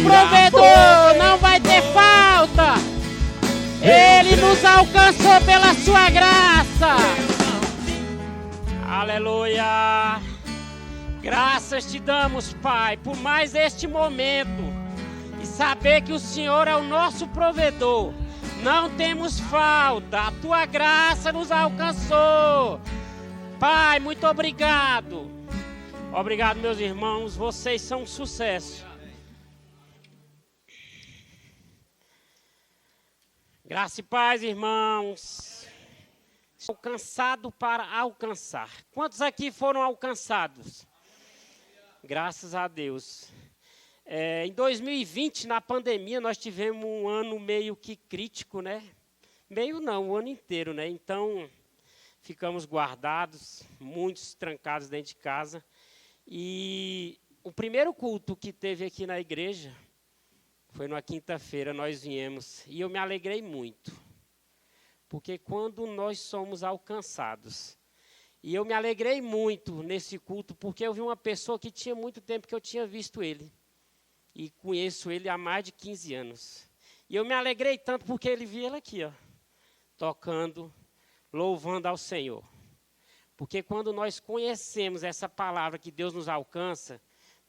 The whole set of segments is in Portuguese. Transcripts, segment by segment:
provedor, não vai ter falta. Ele nos alcançou pela sua graça. Aleluia. Graças te damos, Pai, por mais este momento. E saber que o Senhor é o nosso provedor. Não temos falta. A tua graça nos alcançou. Pai, muito obrigado. Obrigado, meus irmãos. Vocês são um sucesso. Graça e paz, irmãos. Alcançado para alcançar. Quantos aqui foram alcançados? Graças a Deus. Em 2020, na pandemia, nós tivemos um ano meio que crítico, né? Meio não, o ano inteiro, né? Então, ficamos guardados, muitos trancados dentro de casa. E o primeiro culto que teve aqui na igreja foi na quinta-feira, nós viemos. E eu me alegrei muito. Porque quando nós somos alcançados. E eu me alegrei muito nesse culto, porque eu vi uma pessoa que tinha muito tempo que eu tinha visto ele. E conheço ele há mais de 15 anos. E eu me alegrei tanto porque ele via ele aqui, ó, tocando, louvando ao Senhor. Porque quando nós conhecemos essa palavra que Deus nos alcança,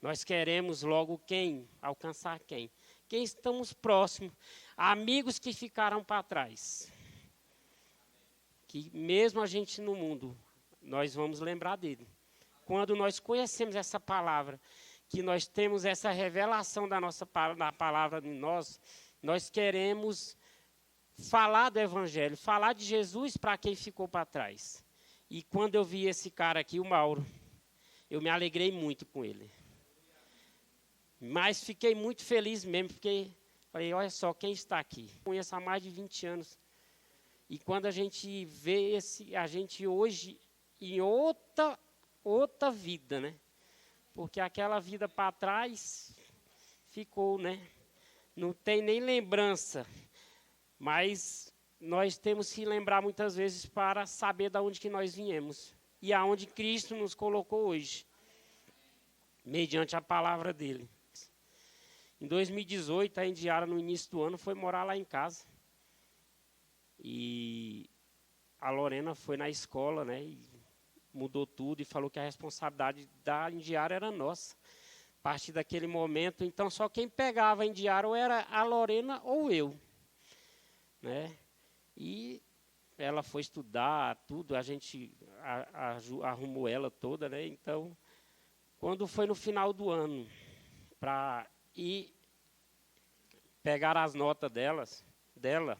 nós queremos logo quem? Alcançar quem? Quem estamos próximos, amigos que ficaram para trás. Que mesmo a gente no mundo, nós vamos lembrar dele. Quando nós conhecemos essa palavra, que nós temos essa revelação da palavra em nós, nós queremos falar do Evangelho, falar de Jesus para quem ficou para trás. E quando eu vi esse cara aqui, o Mauro, eu me alegrei muito com ele. Mas fiquei muito feliz mesmo, porque falei, olha só quem está aqui. Conheço há mais de 20 anos. E quando a gente vê a gente hoje em outra vida, né? Porque aquela vida para trás ficou, né? Não tem nem lembrança. Mas nós temos que lembrar muitas vezes para saber de onde que nós viemos. E aonde Cristo nos colocou hoje. Mediante a palavra dele. Em 2018, a Indiara, no início do ano, foi morar lá em casa. E a Lorena foi na escola, né? E mudou tudo e falou que a responsabilidade da Indiara era nossa. A partir daquele momento, então, só quem pegava a Indiara ou era a Lorena ou eu. Né? E ela foi estudar tudo, a gente arrumou ela toda, né? Então, quando foi no final do ano, para ir pegar as notas dela,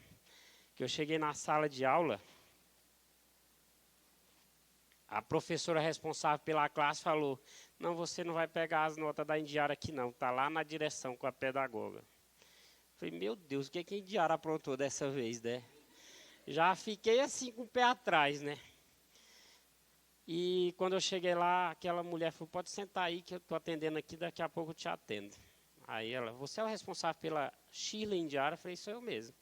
que eu cheguei na sala de aula, a professora responsável pela classe falou, não, você não vai pegar as notas da Indiara aqui não, está lá na direção com a pedagoga. Falei, meu Deus, o que a Indiara aprontou dessa vez, né? Já fiquei assim com o pé atrás, né? E quando eu cheguei lá, aquela mulher falou, pode sentar aí que eu estou atendendo aqui, daqui a pouco eu te atendo. Aí ela, você é o responsável pela Sheila Indiara? Eu falei, sou eu mesmo.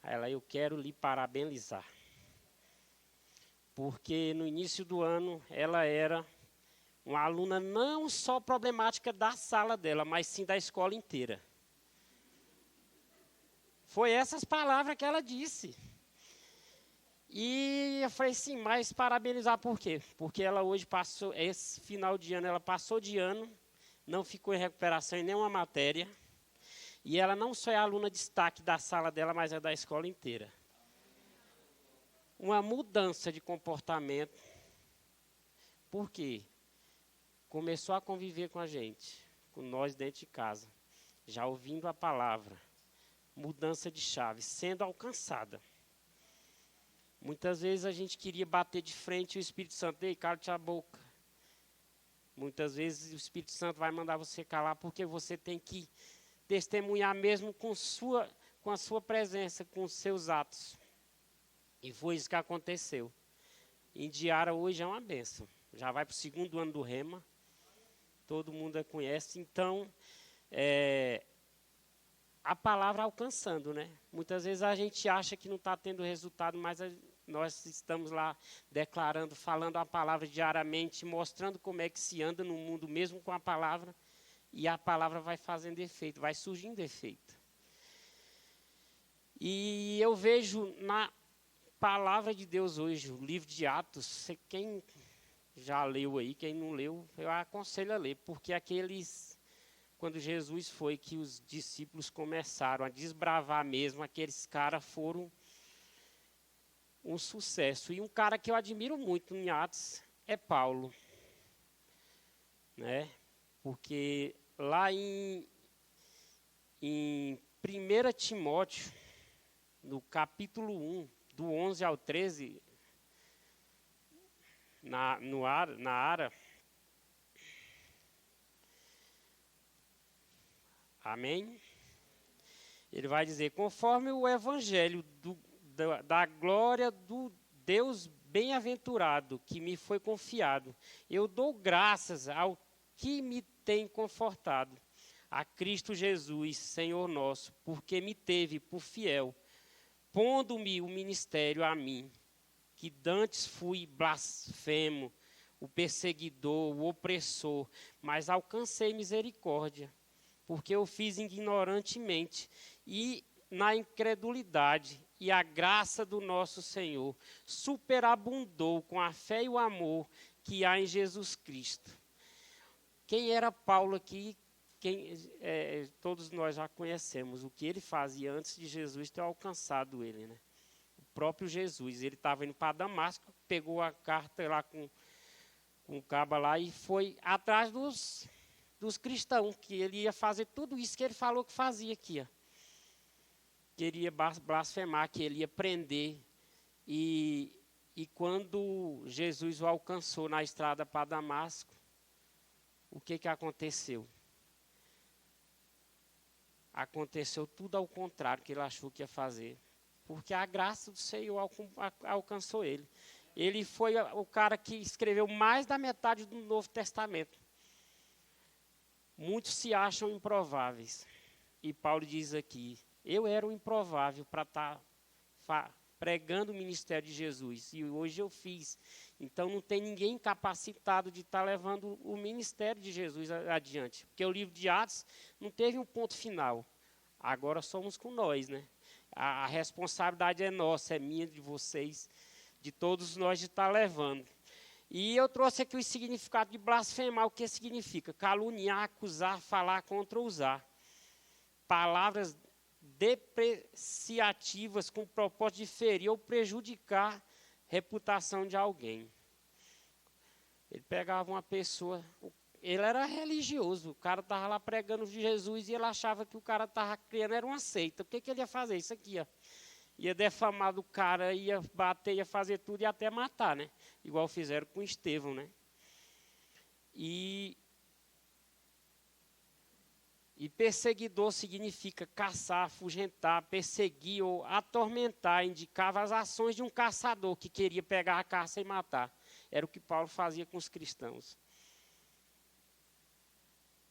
Aí ela, eu quero lhe parabenizar. Porque no início do ano, ela era uma aluna não só problemática da sala dela, mas sim da escola inteira. Foi essas palavras que ela disse. E eu falei, sim, mas parabenizar por quê? Porque ela hoje passou, esse final de ano, ela passou de ano, não ficou em recuperação em nenhuma matéria. E ela não só é aluna de destaque da sala dela, mas é da escola inteira. Uma mudança de comportamento. Por quê? Começou a conviver com a gente, com nós dentro de casa, já ouvindo a palavra. Mudança de chave, sendo alcançada. Muitas vezes a gente queria bater de frente e o Espírito Santo, ei, cala-te a boca. Muitas vezes o Espírito Santo vai mandar você calar, porque você tem que testemunhar mesmo com a sua presença, com os seus atos. E foi isso que aconteceu. Indiara hoje é uma bênção. Já vai para o 2º ano do Rema. Todo mundo a conhece. Então, a palavra alcançando, né? Muitas vezes a gente acha que não está tendo resultado, mas nós estamos lá declarando, falando a palavra diariamente, mostrando como é que se anda no mundo, mesmo com a palavra. e a palavra vai fazendo efeito, vai surgindo efeito. E eu vejo na palavra de Deus hoje, o livro de Atos, quem já leu aí, quem não leu, eu aconselho a ler, porque quando Jesus foi, que os discípulos começaram a desbravar mesmo, aqueles caras foram um sucesso. E um cara que eu admiro muito em Atos é Paulo, né? Porque lá em 1 Timóteo, no capítulo 1, do 11 ao 13, na Ara, amém? Ele vai dizer, conforme o evangelho da glória do Deus bem-aventurado que me foi confiado, eu dou graças ao que me tem confortado, a Cristo Jesus, Senhor nosso, porque me teve por fiel, pondo-me o ministério a mim, que dantes fui blasfemo, o perseguidor, o opressor, mas alcancei misericórdia, porque eu fiz ignorantemente e na incredulidade, e a graça do nosso Senhor superabundou com a fé e o amor que há em Jesus Cristo. Quem era Paulo aqui? Todos nós já conhecemos o que ele fazia antes de Jesus ter alcançado ele, né? O próprio Jesus, ele estava indo para Damasco, pegou a carta lá com o caba lá e foi atrás dos cristãos, que ele ia fazer tudo isso que ele falou que fazia aqui, ó. Que ele ia blasfemar, que ele ia prender. E quando Jesus o alcançou na estrada para Damasco, o que aconteceu? Aconteceu tudo ao contrário que ele achou que ia fazer. Porque a graça do Senhor alcançou ele. Ele foi o cara que escreveu mais da metade do Novo Testamento. Muitos se acham improváveis. E Paulo diz aqui, eu era o improvável para estar pregando o ministério de Jesus. E hoje eu fiz. Então não tem ninguém capacitado de estar levando o ministério de Jesus adiante. Porque o livro de Atos não teve um ponto final. Agora somos com nós, né? A responsabilidade é nossa, é minha, de vocês, de todos nós de estar levando. E eu trouxe aqui o significado de blasfemar. O que significa? Caluniar, acusar, falar contra, usar. Palavras depreciativas com o propósito de ferir ou prejudicar a reputação de alguém. Ele pegava uma pessoa, ele era religioso, o cara estava lá pregando Jesus e ele achava que o cara estava criando, era uma seita. O que ele ia fazer? Isso aqui, ó. Ia defamar do cara, ia bater, ia fazer tudo e até matar, né? Igual fizeram com Estevão, né? E perseguidor significa caçar, afugentar, perseguir ou atormentar, indicava as ações de um caçador que queria pegar a caça e matar. Era o que Paulo fazia com os cristãos.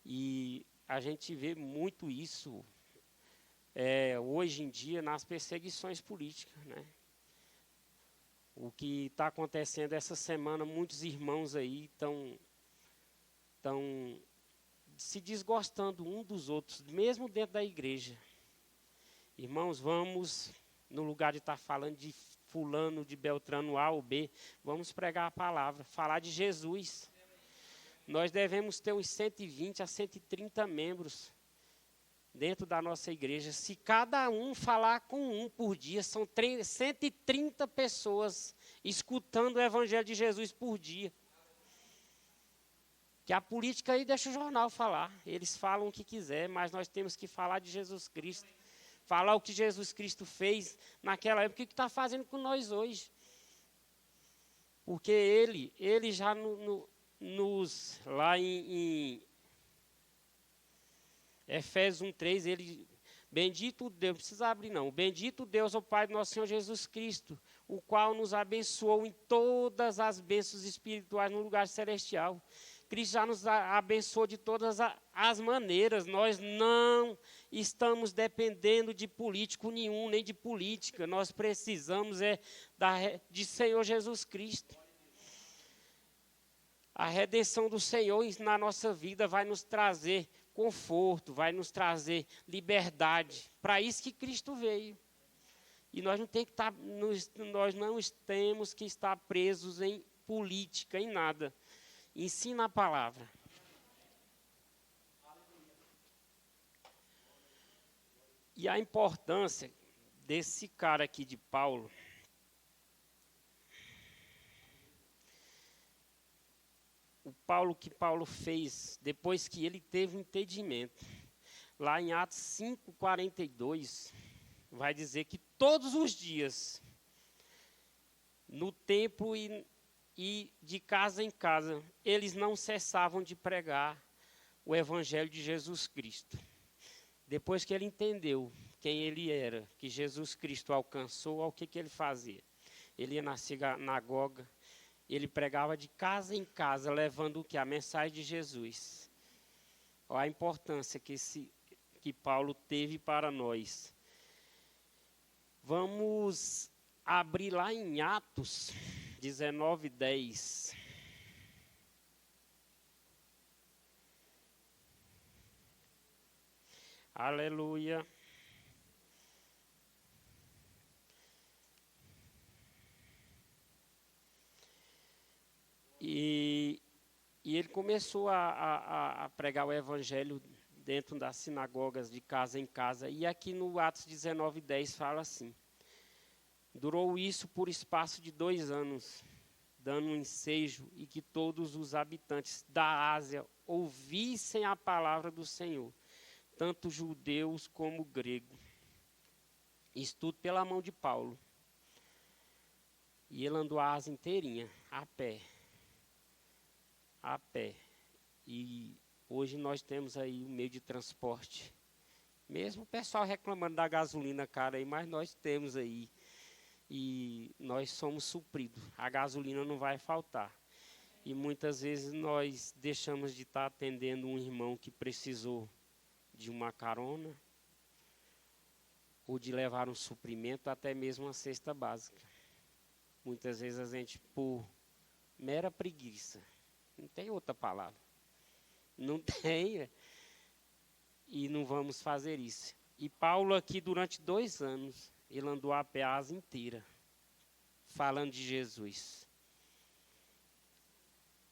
E a gente vê muito isso hoje em dia nas perseguições políticas, né? O que está acontecendo essa semana, muitos irmãos aí estão se desgostando um dos outros, mesmo dentro da igreja. Irmãos, vamos, no lugar de estar falando de fulano, de Beltrano A ou B, vamos pregar a palavra, falar de Jesus. Nós devemos ter uns 120 a 130 membros dentro da nossa igreja. Se cada um falar com um por dia, são 130 pessoas escutando o evangelho de Jesus por dia. Que a política aí deixa o jornal falar. Eles falam o que quiser, mas nós temos que falar de Jesus Cristo. Falar o que Jesus Cristo fez naquela época e o que está fazendo com nós hoje. Porque ele já lá em Efésios 1:3, ele, bendito Deus, não precisa abrir não, bendito Deus, o Pai do nosso Senhor Jesus Cristo, o qual nos abençoou em todas as bênçãos espirituais no lugar celestial. Cristo já nos abençoou de todas as maneiras. Nós não estamos dependendo de político nenhum, nem de política. Nós precisamos de Senhor Jesus Cristo. A redenção do Senhor na nossa vida vai nos trazer conforto, vai nos trazer liberdade. Para isso que Cristo veio. E nós não temos que estar presos em política, em nada. Ensina a palavra. E a importância desse cara aqui de Paulo, que Paulo fez depois que ele teve um entendimento. Lá em Atos 5:42, vai dizer que todos os dias, no templo e de casa em casa, eles não cessavam de pregar o evangelho de Jesus Cristo. Depois que ele entendeu quem ele era, que Jesus Cristo alcançou, o que ele fazia? Ele ia na sinagoga, ele pregava de casa em casa, levando o que? A mensagem de Jesus. Olha a importância que Paulo teve para nós. Vamos abrir lá em Atos 19:10. Aleluia. E ele começou a pregar o evangelho dentro das sinagogas, de casa em casa. E aqui no Atos 19:10 fala assim: durou isso por espaço de 2 anos, dando um ensejo, e que todos os habitantes da Ásia ouvissem a palavra do Senhor, tanto judeus como gregos. Isso tudo pela mão de Paulo. E ele andou a Ásia inteirinha, a pé. A pé. E hoje nós temos aí um meio de transporte. Mesmo o pessoal reclamando da gasolina cara aí, mas nós temos aí. E nós somos supridos. A gasolina não vai faltar. E muitas vezes nós deixamos de estar atendendo um irmão que precisou de uma carona, ou de levar um suprimento, até mesmo uma cesta básica. Muitas vezes a gente, por mera preguiça, não tem outra palavra, não tem, e não vamos fazer isso. E Paulo aqui, durante 2 anos, ele andou a pé a Ásia inteira, falando de Jesus.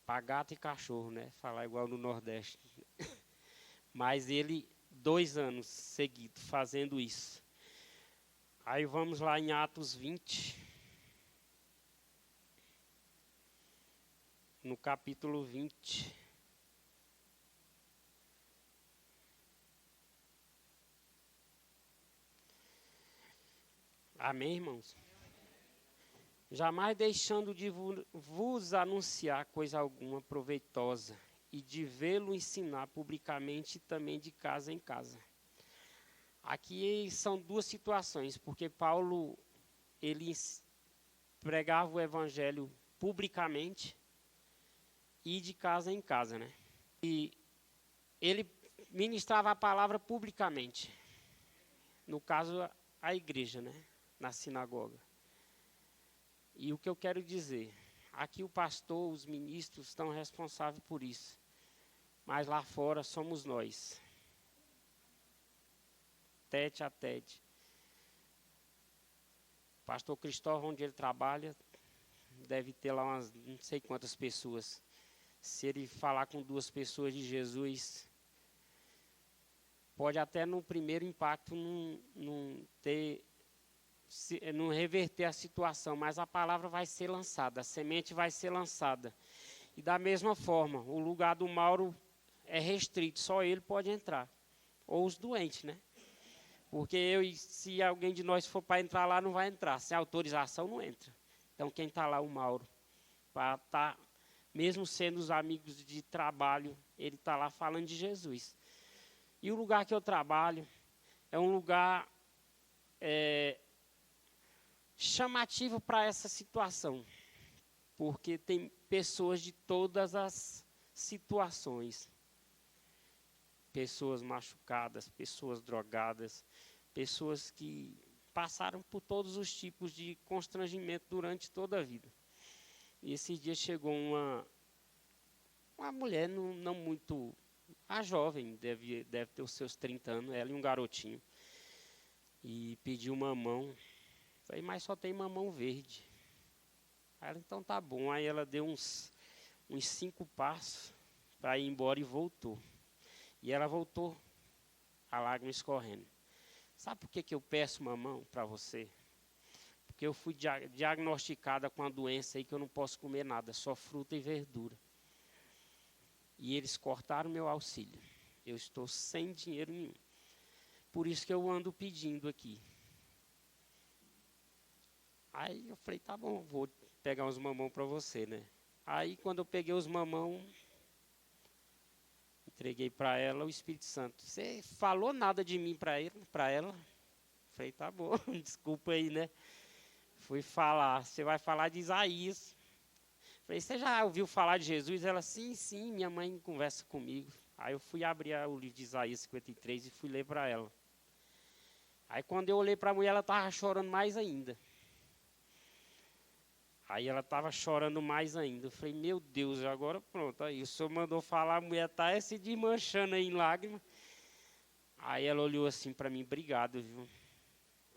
Para gato e cachorro, né? Falar igual no Nordeste. Mas ele, 2 anos seguidos, fazendo isso. Aí vamos lá em Atos 20. No capítulo 20. Amém, irmãos? Jamais deixando de vos anunciar coisa alguma proveitosa, e de vê-lo ensinar publicamente, e também de casa em casa. Aqui são 2 situações, porque Paulo, ele pregava o evangelho publicamente e de casa em casa, né? E ele ministrava a palavra publicamente. No caso, a igreja, né? Na sinagoga. E o que eu quero dizer, aqui o pastor, os ministros estão responsáveis por isso. Mas lá fora somos nós. Tete a tete. O pastor Cristóvão, onde ele trabalha, deve ter lá umas não sei quantas pessoas. Se ele falar com 2 pessoas de Jesus, pode até no primeiro impacto não reverter a situação, mas a palavra vai ser lançada, a semente vai ser lançada. E da mesma forma, o lugar do Mauro é restrito, só ele pode entrar. Ou os doentes, né? Porque se alguém de nós for para entrar lá, não vai entrar. Sem autorização, não entra. Então, quem está lá, o Mauro, para estar, mesmo sendo os amigos de trabalho, ele está lá falando de Jesus. E o lugar que eu trabalho é um lugar chamativo para essa situação, porque tem pessoas de todas as situações. Pessoas machucadas, pessoas drogadas, pessoas que passaram por todos os tipos de constrangimento durante toda a vida. E esse dia chegou uma mulher não muito... A jovem, deve ter os seus 30 anos, ela e um garotinho. E pediu mamão. Falei, mas só tem mamão verde. Aí ela, então tá bom. Aí ela deu uns 5 passos para ir embora e voltou. E ela voltou, a lágrima escorrendo. Sabe por que eu peço mamão para você? Porque eu fui diagnosticada com uma doença aí que eu não posso comer nada, só fruta e verdura. E eles cortaram meu auxílio. Eu estou sem dinheiro nenhum. Por isso que eu ando pedindo aqui. Aí eu falei, tá bom, vou pegar uns mamão para você, né? Aí quando eu peguei os mamão, entreguei para ela o Espírito Santo. Você falou nada de mim para ela? Falei, tá bom, desculpa aí, né? Fui falar, você vai falar de Isaías. Falei, você já ouviu falar de Jesus? Ela, sim, minha mãe conversa comigo. Aí eu fui abrir o livro de Isaías 53 e fui ler para ela. Aí quando eu olhei para a mulher, ela estava chorando mais ainda. Aí ela estava chorando mais ainda. Eu falei, meu Deus, agora pronto. Aí o senhor mandou falar, a mulher está se desmanchando aí em lágrimas. Aí ela olhou assim para mim, obrigado, viu?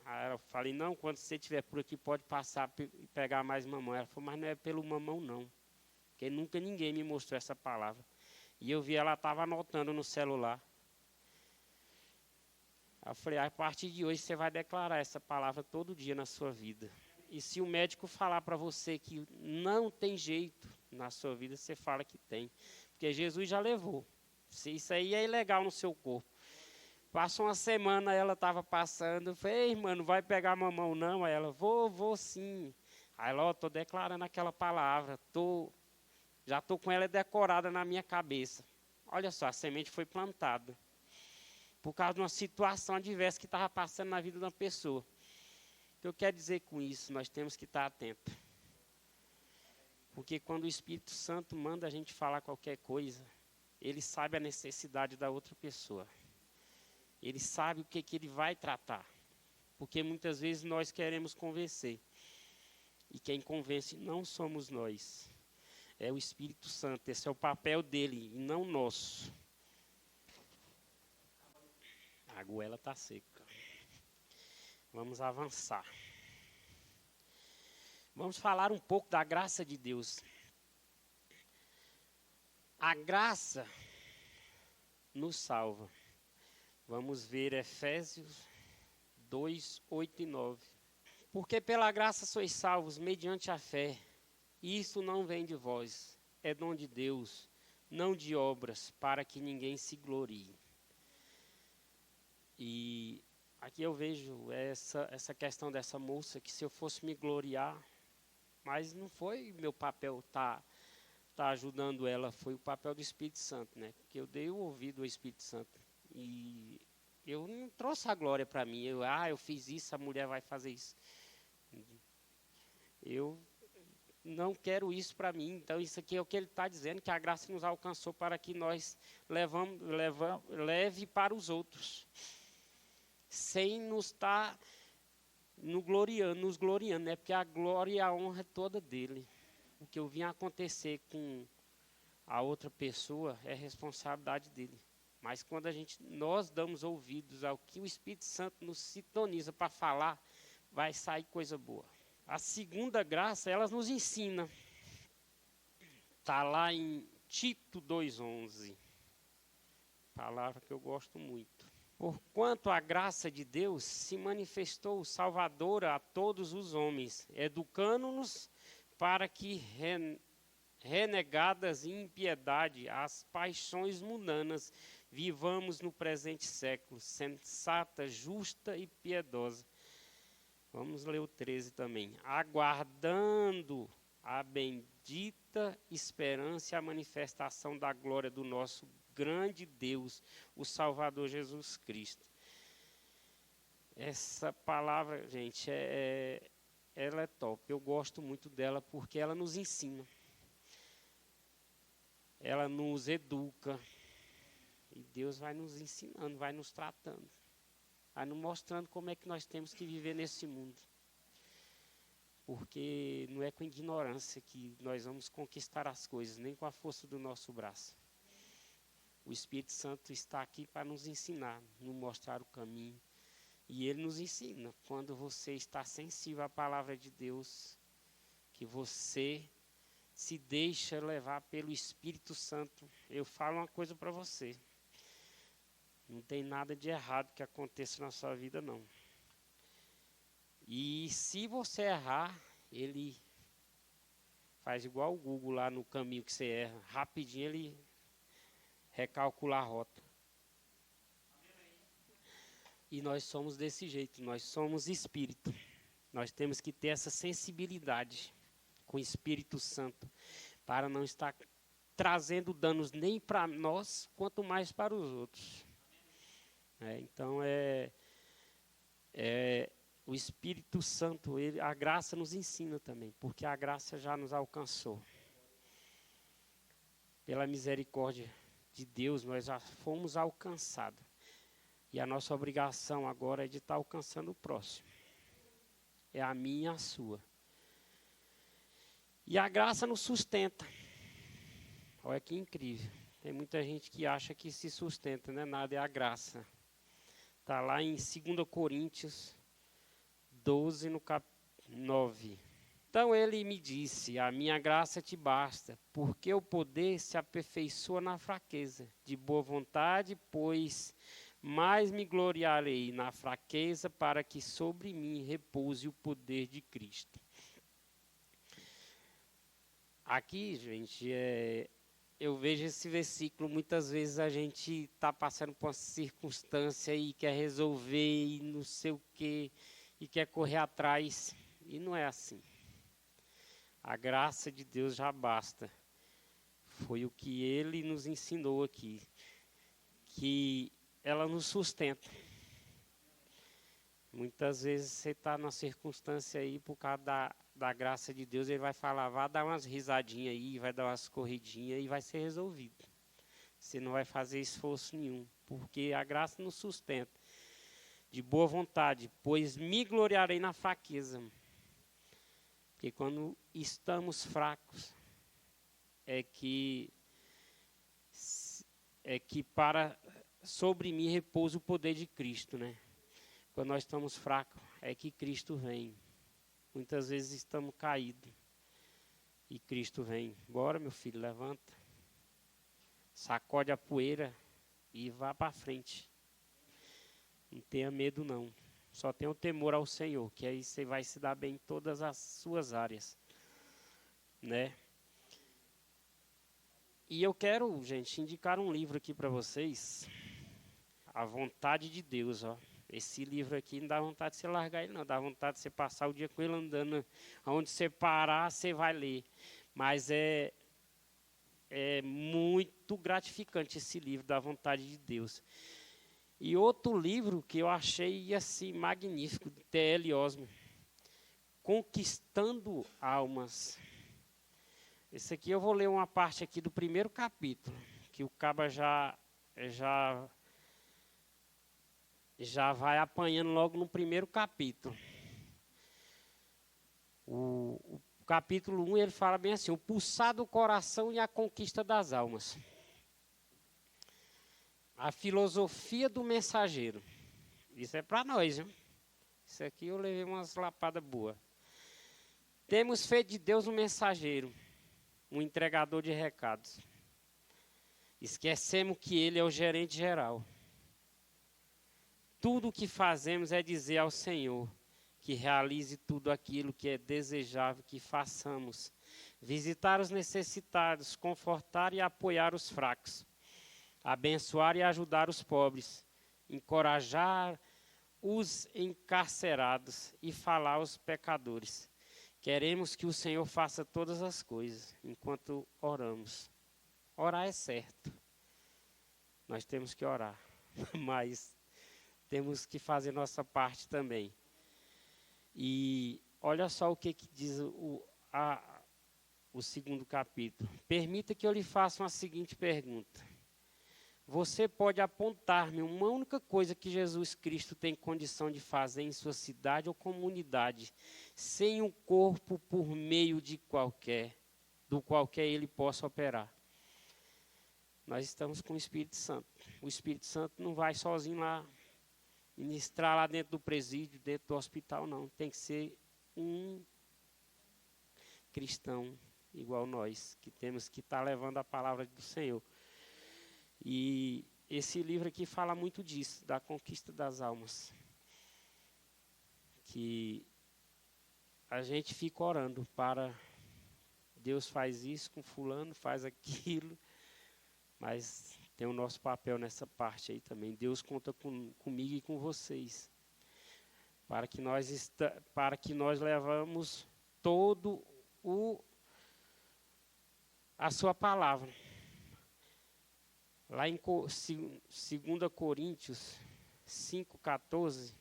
Aí eu falei, não, quando você estiver por aqui, pode passar e pegar mais mamão. Ela falou, mas não é pelo mamão, não. Porque nunca ninguém me mostrou essa palavra. E eu vi ela estava anotando no celular. Aí eu falei, a partir de hoje você vai declarar essa palavra todo dia na sua vida. E se o médico falar para você que não tem jeito na sua vida, você fala que tem. Porque Jesus já levou. Se isso aí é ilegal no seu corpo. Passou uma semana, ela estava passando, eu falei, ei, irmã, não vai pegar mamão não? Aí ela, vou sim. Aí ela, estou declarando aquela palavra, já estou com ela decorada na minha cabeça. Olha só, a semente foi plantada. Por causa de uma situação adversa que estava passando na vida de uma pessoa. O que eu quero dizer com isso? Nós temos que estar atentos. Porque quando o Espírito Santo manda a gente falar qualquer coisa, ele sabe a necessidade da outra pessoa. Ele sabe o que ele vai tratar. Porque muitas vezes nós queremos convencer. E quem convence não somos nós. É o Espírito Santo. Esse é o papel dele e não nosso. A goela está seca. Vamos avançar. Vamos falar um pouco da graça de Deus. A graça nos salva. Vamos ver Efésios 2, 8 e 9. Porque pela graça sois salvos mediante a fé. E isso não vem de vós, é dom de Deus, não de obras, para que ninguém se glorie. E aqui eu vejo essa questão dessa moça, que se eu fosse me gloriar, mas não foi meu papel tá ajudando ela, foi o papel do Espírito Santo, né? Porque eu dei o ouvido ao Espírito Santo. E eu não trouxe a glória para mim. Eu fiz isso, a mulher vai fazer isso. Eu não quero isso para mim. Então, isso aqui é o que ele está dizendo, que a graça nos alcançou para que nós leve para os outros. Sem nos estar nos gloriando, né? Porque a glória e a honra é toda dele. O que eu vim acontecer com a outra pessoa é responsabilidade dele. Mas quando nós damos ouvidos ao que o Espírito Santo nos sintoniza para falar, vai sair coisa boa. A segunda graça, ela nos ensina. Está lá em Tito 2,11. Palavra que eu gosto muito. Porquanto a graça de Deus se manifestou salvadora a todos os homens, educando-nos para que, renegadas em impiedade as paixões mundanas, vivamos no presente século, sensata, justa e piedosa. Vamos ler o 13 também. Aguardando a bendita esperança e a manifestação da glória do nosso grande Deus, o Salvador Jesus Cristo. Essa palavra, gente, ela é top. Eu gosto muito dela porque ela nos ensina. Ela nos educa. E Deus vai nos ensinando, vai nos tratando. Vai nos mostrando como é que nós temos que viver nesse mundo. porque não é com ignorância que nós vamos conquistar as coisas, nem com a força do nosso braço. O Espírito Santo está aqui para nos ensinar, nos mostrar o caminho. E ele nos ensina, quando você está sensível à palavra de Deus, que você se deixa levar pelo Espírito Santo. Eu falo uma coisa para você. Não tem nada de errado que aconteça na sua vida, não. E se você errar, ele faz igual o Google lá no caminho que você erra. Rapidinho ele recalcula a rota. E nós somos desse jeito, nós somos espírito. Nós temos que ter essa sensibilidade com o Espírito Santo, para não estar trazendo danos nem para nós, quanto mais para os outros. Então, o Espírito Santo, a graça nos ensina também, porque a graça já nos alcançou. Pela misericórdia de Deus, nós já fomos alcançados. E a nossa obrigação agora é de estar alcançando o próximo. É a minha e a sua. E a graça nos sustenta. Olha que incrível. Tem muita gente que acha que se sustenta, não é nada, é a graça. Está lá em 2 Coríntios 12, no cap 9. Então ele me disse, a minha graça te basta, porque o poder se aperfeiçoa na fraqueza. De boa vontade, pois mais me gloriarei na fraqueza, para que sobre mim repouse o poder de Cristo. Aqui, gente, eu vejo esse versículo, muitas vezes a gente está passando por uma circunstância e quer resolver e não sei o quê, e quer correr atrás, e não é assim. A graça de Deus já basta. Foi o que ele nos ensinou aqui, que ela nos sustenta. Muitas vezes você está numa circunstância aí, por causa da graça de Deus, ele vai falar, vai dar umas risadinhas aí, vai dar umas corridinhas e vai ser resolvido. Você não vai fazer esforço nenhum, porque a graça nos sustenta. De boa vontade, pois me gloriarei na fraqueza. Porque quando estamos fracos, é que para sobre mim repousa o poder de Cristo, né? Quando nós estamos fracos, é que Cristo vem. Muitas vezes estamos caídos e Cristo vem. Bora, meu filho, levanta. Sacode a poeira e vá para frente. Não tenha medo, não. Só tenha o temor ao Senhor, que aí você vai se dar bem em todas as suas áreas, né? E eu quero, gente, indicar um livro aqui para vocês. A Vontade de Deus, ó. Esse livro aqui não dá vontade de você largar ele, não. Dá vontade de você passar o dia com ele andando. Onde você parar, você vai ler. Mas é muito gratificante esse livro da Vontade de Deus. E outro livro que eu achei assim magnífico, de T.L. Osborne, Conquistando Almas. Esse aqui eu vou ler uma parte aqui do primeiro capítulo, que o caba já vai apanhando logo no primeiro capítulo. O capítulo 1, ele fala bem assim, o pulsar do coração e a conquista das almas. A filosofia do mensageiro. Isso é para nós, viu? Isso aqui eu levei umas lapadas boas. Temos feito de Deus um mensageiro, um entregador de recados. Esquecemos que ele é o gerente geral. Tudo o que fazemos é dizer ao Senhor que realize tudo aquilo que é desejável que façamos. Visitar os necessitados, confortar e apoiar os fracos. Abençoar e ajudar os pobres. Encorajar os encarcerados e falar aos pecadores. Queremos que o Senhor faça todas as coisas enquanto oramos. Orar é certo. Nós temos que orar, mas temos que fazer nossa parte também. E olha só o que diz o segundo capítulo. Permita que eu lhe faça uma seguinte pergunta. Você pode apontar-me uma única coisa que Jesus Cristo tem condição de fazer em sua cidade ou comunidade, sem um corpo por meio do qualquer ele possa operar. Nós estamos com o Espírito Santo. O Espírito Santo não vai sozinho lá ministrar lá dentro do presídio, dentro do hospital, não. Tem que ser um cristão igual nós, que temos que estar levando a palavra do Senhor. E esse livro aqui fala muito disso, da conquista das almas. Que a gente fica orando para Deus faz isso com fulano, faz aquilo, mas tem o nosso papel nessa parte aí também. Deus conta comigo e com vocês, para que nós levamos todo a sua palavra. Lá em 2 Coríntios 5,14,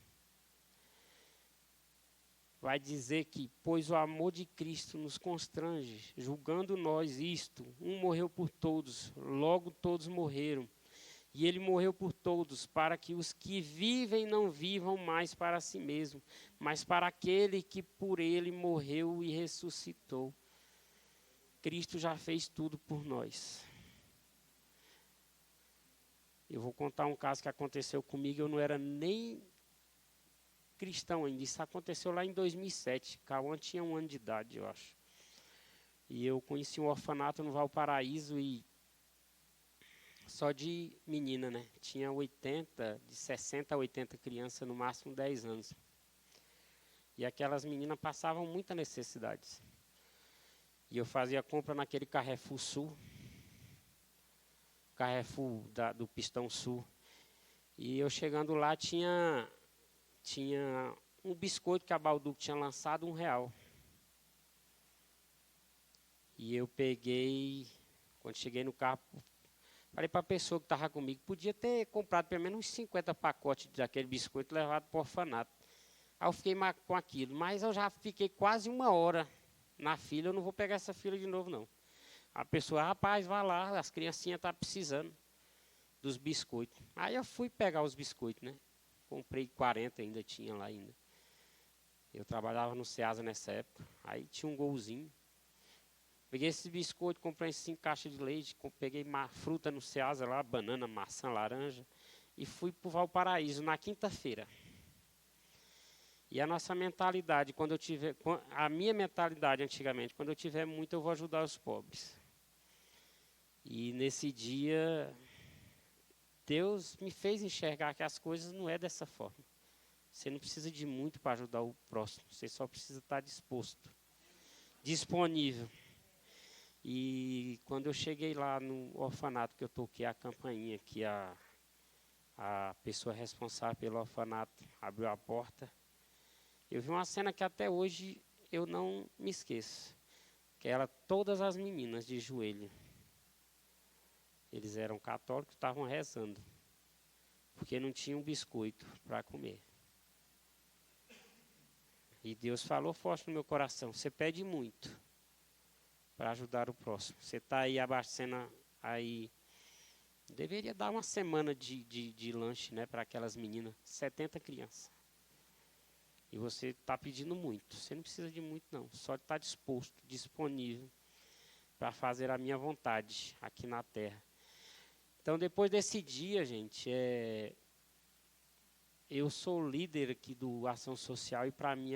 vai dizer que, pois o amor de Cristo nos constrange, julgando nós isto, um morreu por todos, logo todos morreram. E ele morreu por todos, para que os que vivem não vivam mais para si mesmos, mas para aquele que por ele morreu e ressuscitou. Cristo já fez tudo por nós. Eu vou contar um caso que aconteceu comigo, eu não era nem cristão ainda. Isso aconteceu lá em 2007. Cauã tinha 1 ano de idade, eu acho. E eu conheci um orfanato no Valparaíso e só de menina, né? Tinha de 60 a 80 crianças, no máximo 10 anos. E aquelas meninas passavam muita necessidades. E eu fazia compra naquele Carrefour Sul, Carrefour do Pistão Sul. E eu chegando lá tinha um biscoito que a Balduco tinha lançado, R$1. E eu peguei, quando cheguei no carro, falei para a pessoa que estava comigo, podia ter comprado pelo menos uns 50 pacotes daquele biscoito e levado para o orfanato. Aí eu fiquei com aquilo, mas eu já fiquei quase 1 hora na fila, eu não vou pegar essa fila de novo, não. A pessoa, rapaz, vai lá, as criancinhas estão precisando dos biscoitos. Aí eu fui pegar os biscoitos, né? Comprei 40, ainda tinha lá ainda. Eu trabalhava no Ceasa nessa época, aí tinha um golzinho. Peguei esses biscoitos, comprei 5 caixas de leite, peguei fruta no Ceasa lá, banana, maçã, laranja, e fui para o Valparaíso na quinta-feira. E a nossa mentalidade, a minha mentalidade antigamente, quando eu tiver muito, eu vou ajudar os pobres. E nesse dia, Deus me fez enxergar que as coisas não é dessa forma. Você não precisa de muito para ajudar o próximo, você só precisa estar disposto, disponível. E quando eu cheguei lá no orfanato, que eu toquei a campainha, que a pessoa responsável pelo orfanato abriu a porta, eu vi uma cena que até hoje eu não me esqueço, que era todas as meninas de joelho. Eles eram católicos, estavam rezando, porque não tinham biscoito para comer. E Deus falou forte no meu coração, você pede muito para ajudar o próximo. Você está aí abastecendo, aí deveria dar uma semana de lanche, né, para aquelas meninas, 70 crianças. E você está pedindo muito, você não precisa de muito não, só estar disposto, disponível para fazer a minha vontade aqui na terra. Então, depois desse dia, gente, eu sou líder aqui do Ação Social e para mim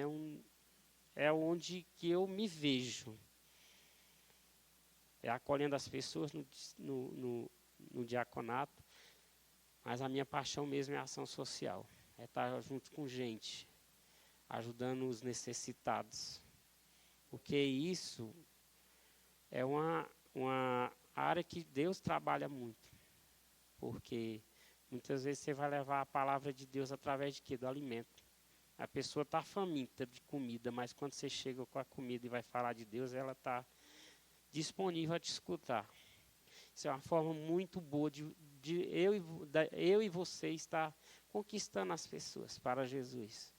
é onde que eu me vejo. É acolhendo as pessoas no diaconato, mas a minha paixão mesmo é a ação social. É estar junto com gente, ajudando os necessitados. Porque isso é uma área que Deus trabalha muito. Porque muitas vezes você vai levar a palavra de Deus através de quê? Do alimento. A pessoa está faminta de comida, mas quando você chega com a comida e vai falar de Deus, ela está disponível a te escutar. Isso é uma forma muito boa de eu e você estar conquistando as pessoas para Jesus.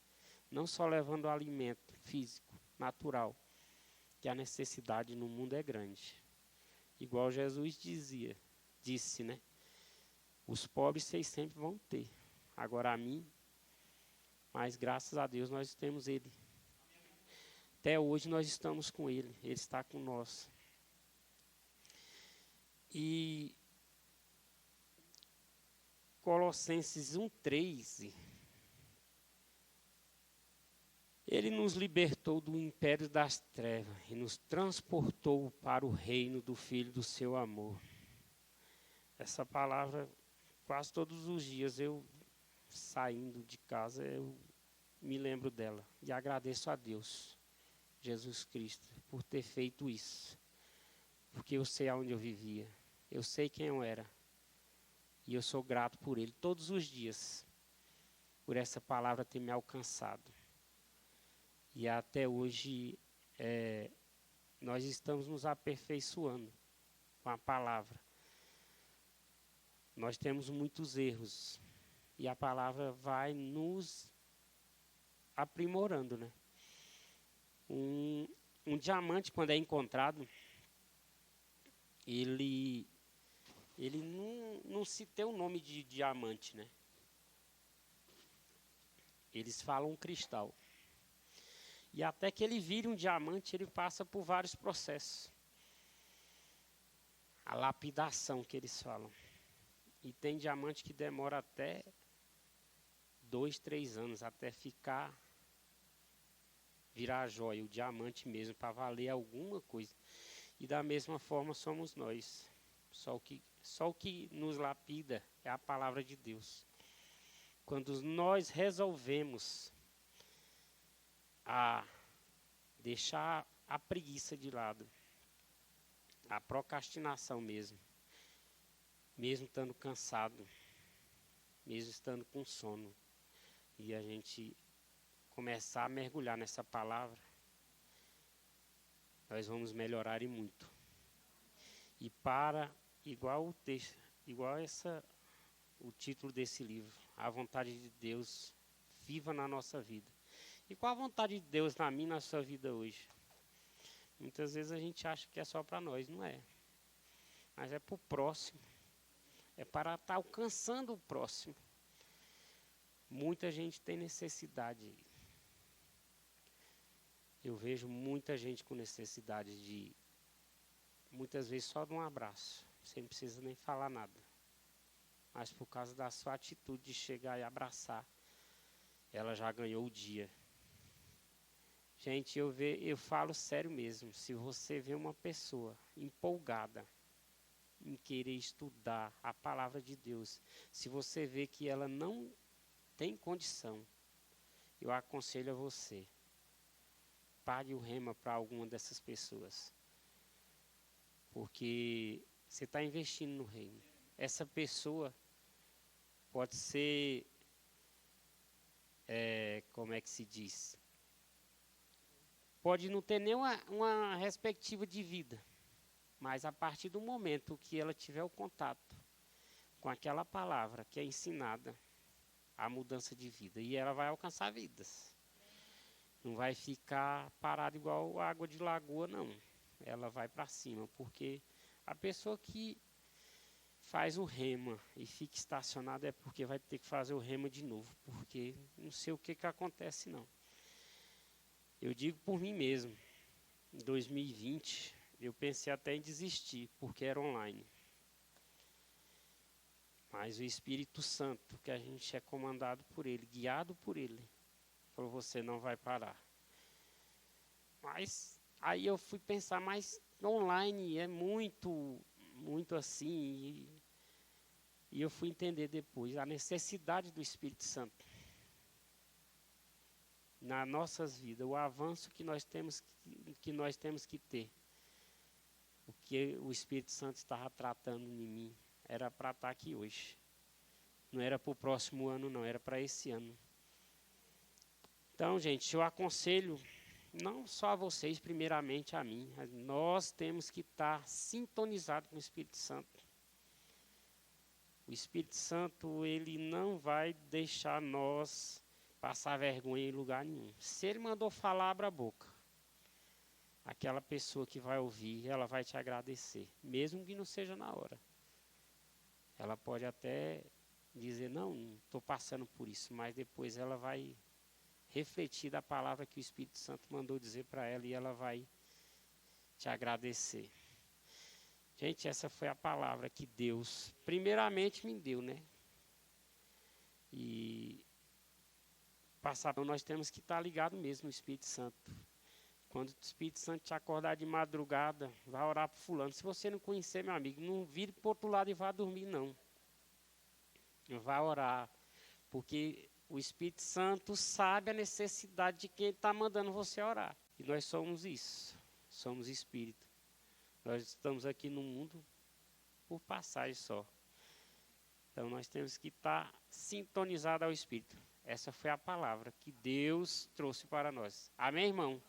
Não só levando o alimento físico, natural, que a necessidade no mundo é grande. Igual Jesus disse, né? Os pobres vocês sempre vão ter. Agora a mim, mas graças a Deus nós temos Ele. Até hoje nós estamos com Ele. Ele está com nós. E Colossenses 1:13. Ele nos libertou do império das trevas e nos transportou para o reino do Filho do seu amor. Essa palavra, quase todos os dias, eu saindo de casa, eu me lembro dela. E agradeço a Deus, Jesus Cristo, por ter feito isso. Porque eu sei aonde eu vivia. Eu sei quem eu era. E eu sou grato por Ele todos os dias. Por essa palavra ter me alcançado. E até hoje, nós estamos nos aperfeiçoando com a palavra. Nós temos muitos erros. E a palavra vai nos aprimorando, né? Um diamante, quando é encontrado, ele não se tem o nome de diamante, né? Eles falam cristal. E até que ele vire um diamante, ele passa por vários processos. A lapidação que eles falam. E tem diamante que demora até 2, 3 anos, até virar joia, o diamante mesmo, para valer alguma coisa. E da mesma forma somos nós. Só o que nos lapida é a palavra de Deus. Quando nós resolvemos a deixar a preguiça de lado, a procrastinação mesmo estando cansado, mesmo estando com sono, e a gente começar a mergulhar nessa palavra, nós vamos melhorar e muito. E o título desse livro, a vontade de Deus viva na nossa vida. E qual a vontade de Deus na minha e na sua vida hoje? Muitas vezes a gente acha que é só para nós, não é. Mas é para o próximo. É para estar alcançando o próximo. Muita gente tem necessidade. Eu vejo muita gente com necessidade de, muitas vezes só de um abraço. Você não precisa nem falar nada. Mas por causa da sua atitude de chegar e abraçar, ela já ganhou o dia. Gente, eu falo sério mesmo. Se você vê uma pessoa empolgada em querer estudar a palavra de Deus, se você vê que ela não tem condição, eu aconselho a você, pague o rema para alguma dessas pessoas. Porque você está investindo no reino. Essa pessoa pode ser, como é que se diz? Pode não ter nem uma perspectiva de vida. Mas a partir do momento que ela tiver o contato com aquela palavra que é ensinada, a mudança de vida. E ela vai alcançar vidas. Não vai ficar parada igual água de lagoa, não. Ela vai para cima, porque a pessoa que faz o rema e fica estacionada é porque vai ter que fazer o rema de novo, porque não sei o que acontece, não. Eu digo por mim mesmo, em 2020, eu pensei até em desistir, porque era online. Mas o Espírito Santo, que a gente é comandado por Ele, guiado por Ele, falou, você não vai parar. Mas aí eu fui pensar, mas online é muito assim, e eu fui entender depois a necessidade do Espírito Santo nas nossas vidas, o avanço que nós temos que ter. O que o Espírito Santo estava tratando em mim era para estar aqui hoje. Não era para o próximo ano, não, era para esse ano. Então, gente, eu aconselho, não só a vocês, primeiramente a mim, mas nós temos que estar sintonizados com o Espírito Santo. O Espírito Santo, ele não vai deixar nós passar vergonha em lugar nenhum. Se ele mandou falar, abra a boca. Aquela pessoa que vai ouvir, ela vai te agradecer, mesmo que não seja na hora. Ela pode até dizer, não estou passando por isso, mas depois ela vai refletir da palavra que o Espírito Santo mandou dizer para ela e ela vai te agradecer. Gente, essa foi a palavra que Deus primeiramente me deu, né? E passar, nós temos que estar ligado mesmo no Espírito Santo. Quando o Espírito Santo te acordar de madrugada, vai orar para fulano. Se você não conhecer, meu amigo, não vire para o outro lado e vá dormir, não. Vai orar, porque o Espírito Santo sabe a necessidade de quem está mandando você orar. E nós somos isso, somos Espírito. Nós estamos aqui no mundo por passagem só. Então nós temos que estar sintonizados ao Espírito. Essa foi a palavra que Deus trouxe para nós. Amém, irmão?